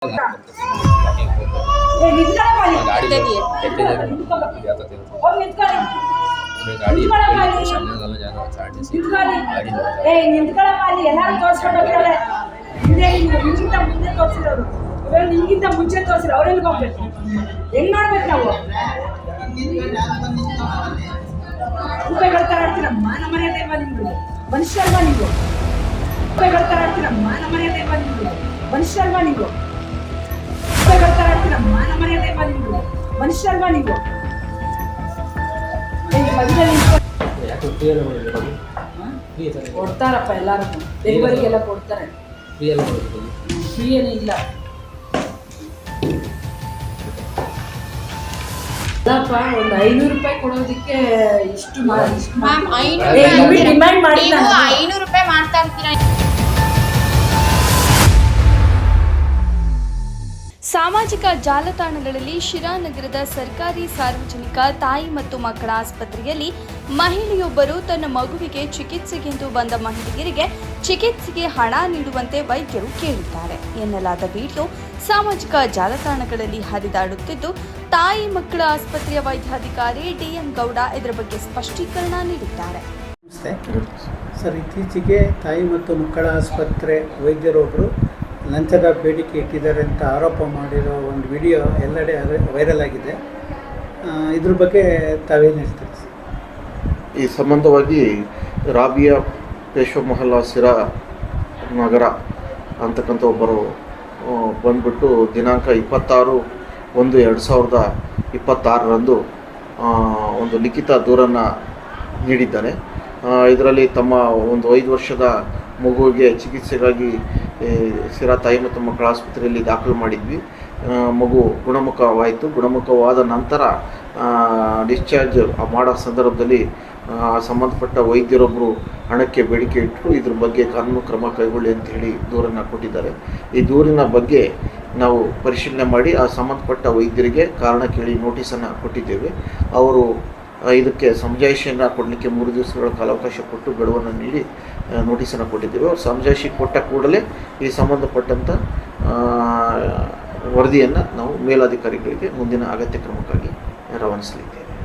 ನಿಮ್ಗಿಂತ ಮುಂಚೆ ತೋರಿಸಿರೋ ಅವ್ರೆಲ್ಲಿ ಹೋಗ್ಬೇಕು? ಹೆಂಗ್ ಮಾಡ್ಬೇಕು ನಾವು? ರೂಪಾಯಿಗಳ ತರ ಆಡ್ತೀರ, ಮಾನ ಮರ್ಯಾದೆ ಇಲ್ವಾ ನಿಮ್ಗೆ? ಮನುಷ್ಯ ಅಲ್ವಾ ನೀವು? ರೂಪಾಯಿಗಳ ತರ ಆಡ್ತೀರ, ಮಾನ ಮರ್ಯಾದೆ ಇಲ್ವಾ ನಿಮ್ಗೆ? ಮನುಷ್ಯ ಅಲ್ವಾ ನೀವು? ರೂಪಾಯಿಗಳ ತರ ಆಡ್ತೀರ, ಮಾನ ಮರ್ಯಾದೆ ಇಲ್ವಾ ನಿಮ್ಗೆ? ಮನುಷ್ಯ ಅಲ್ವಾ ನೀವು? ಕೊಡ್ತಾರಪ್ಪ ಎಲ್ಲಾರು, ಡೆಲಿವರಿಗೆಲ್ಲ ಕೊಡ್ತಾರೆ. ಫ್ರೀ ಏನೂ ಇಲ್ಲ. ಅಲ್ಲಪ್ಪ, ಒಂದು 500 ರೂಪಾಯಿ ಕೊಡೋದಕ್ಕೆ ಇಷ್ಟು ಡಿಮ್ಯಾಂಡ್ ಮಾಡಿ 500 ರೂಪಾಯಿ ಮಾಡ್ತಾ ಇರ್ತೀರಾ? ಸಾಮಾಜಿಕ ಜಾಲತಾಣಗಳಲ್ಲಿ ಶಿರಾನಗರದ ಸರ್ಕಾರಿ ಸಾರ್ವಜನಿಕ ತಾಯಿ ಮತ್ತು ಮಕ್ಕಳ ಆಸ್ಪತ್ರೆಯಲ್ಲಿ ಮಹಿಳೆಯೊಬ್ಬರು ತನ್ನ ಮಗುವಿಗೆ ಚಿಕಿತ್ಸೆಗೆಂದು ಬಂದ ಮಹಿಳೆಯರಿಗೆ ಚಿಕಿತ್ಸೆಗೆ ಹಣ ನೀಡುವಂತೆ ವೈದ್ಯರು ಕೇಳಿದ್ದಾರೆ ಎನ್ನಲಾದ ವಿಡಿಯೋ ಸಾಮಾಜಿಕ ಜಾಲತಾಣಗಳಲ್ಲಿ ಹರಿದಾಡುತ್ತಿದ್ದು, ತಾಯಿ ಮಕ್ಕಳ ಆಸ್ಪತ್ರೆಯ ವೈದ್ಯಾಧಿಕಾರಿ ಡಿಎಂ ಗೌಡ ಇದರ ಬಗ್ಗೆ ಸ್ಪಷ್ಟೀಕರಣ ನೀಡಿದ್ದಾರೆ. ಸರ್, ಇತ್ತೀಚೆಗೆ ತಾಯಿ ಮತ್ತು ಮಕ್ಕಳ ಆಸ್ಪತ್ರೆ ವೈದ್ಯರೊಬ್ಬರು ಲಂಚದ ಬೇಡಿಕೆ ಇಟ್ಟಿದ್ದಾರೆ ಅಂತ ಆರೋಪ ಮಾಡಿರೋ ಒಂದು ವಿಡಿಯೋ ಎಲ್ಲೆಡೆ ವೈರಲ್ ಆಗಿದೆ. ಇದ್ರ ಬಗ್ಗೆ ತಾವೇನು ಹೇಳ್ತೀರಿ? ಈ ಸಂಬಂಧವಾಗಿ ರಾಬಿಯಾ ಪೇಶ್ವ ಮೊಹಲ್ಲಾ ಸಿರಾ ನಗರ ಅಂತಕ್ಕಂಥ ಒಬ್ಬರು ಬಂದ್ಬಿಟ್ಟು ದಿನಾಂಕ 26/1/2026 ಒಂದು ಲಿಖಿತ ದೂರನ್ನು ನೀಡಿದ್ದಾನೆ. ಇದರಲ್ಲಿ ತಮ್ಮ ಒಂದು 5 ವರ್ಷದ ಮಗುವಿಗೆ ಚಿಕಿತ್ಸೆಗಾಗಿ ಸಿರಾ ತಾಯಿ ಮತ್ತು ಮಕ್ಕಳ ಆಸ್ಪತ್ರೆಯಲ್ಲಿ ದಾಖಲು ಮಾಡಿದ್ವಿ. ಮಗು ಗುಣಮುಖವಾದ ನಂತರ ಡಿಸ್ಚಾರ್ಜ್ ಮಾಡೋ ಸಂದರ್ಭದಲ್ಲಿ ಸಂಬಂಧಪಟ್ಟ ವೈದ್ಯರೊಬ್ಬರು ಹಣಕ್ಕೆ ಬೇಡಿಕೆ ಇಟ್ಟರು. ಇದ್ರ ಬಗ್ಗೆ ಕಾನೂನು ಕ್ರಮ ಕೈಗೊಳ್ಳಿ ಅಂತ ಹೇಳಿ ದೂರನ್ನು ಕೊಟ್ಟಿದ್ದಾರೆ. ಈ ದೂರಿನ ಬಗ್ಗೆ ನಾವು ಪರಿಶೀಲನೆ ಮಾಡಿ ಆ ಸಂಬಂಧಪಟ್ಟ ವೈದ್ಯರಿಗೆ ಕಾರಣ ಕೇಳಿ ನೋಟಿಸನ್ನು ಕೊಟ್ಟಿದ್ದೇವೆ. ಅವರು ಇದಕ್ಕೆ ಸಮಜಾಯಿಷಿಯನ್ನು ಕೊಡಲಿಕ್ಕೆ 3 ದಿವಸಗಳ ಕಾಲಾವಕಾಶ ಕೊಟ್ಟು ಗಡುವನ್ನು ನೀಡಿ ನೋಟಿಸನ್ನು ಕೊಟ್ಟಿದ್ದೇವೆ. ಅವರು ಸಮಜಾಯಿಷಿ ಕೊಟ್ಟ ಕೂಡಲೇ ಈ ಸಂಬಂಧಪಟ್ಟಂಥ ವರದಿಯನ್ನು ನಾವು ಮೇಲಾಧಿಕಾರಿಗಳಿಗೆ ಮುಂದಿನ ಅಗತ್ಯ ಕ್ರಮಕ್ಕಾಗಿ ರವಾನಿಸಲಿದ್ದೇವೆ.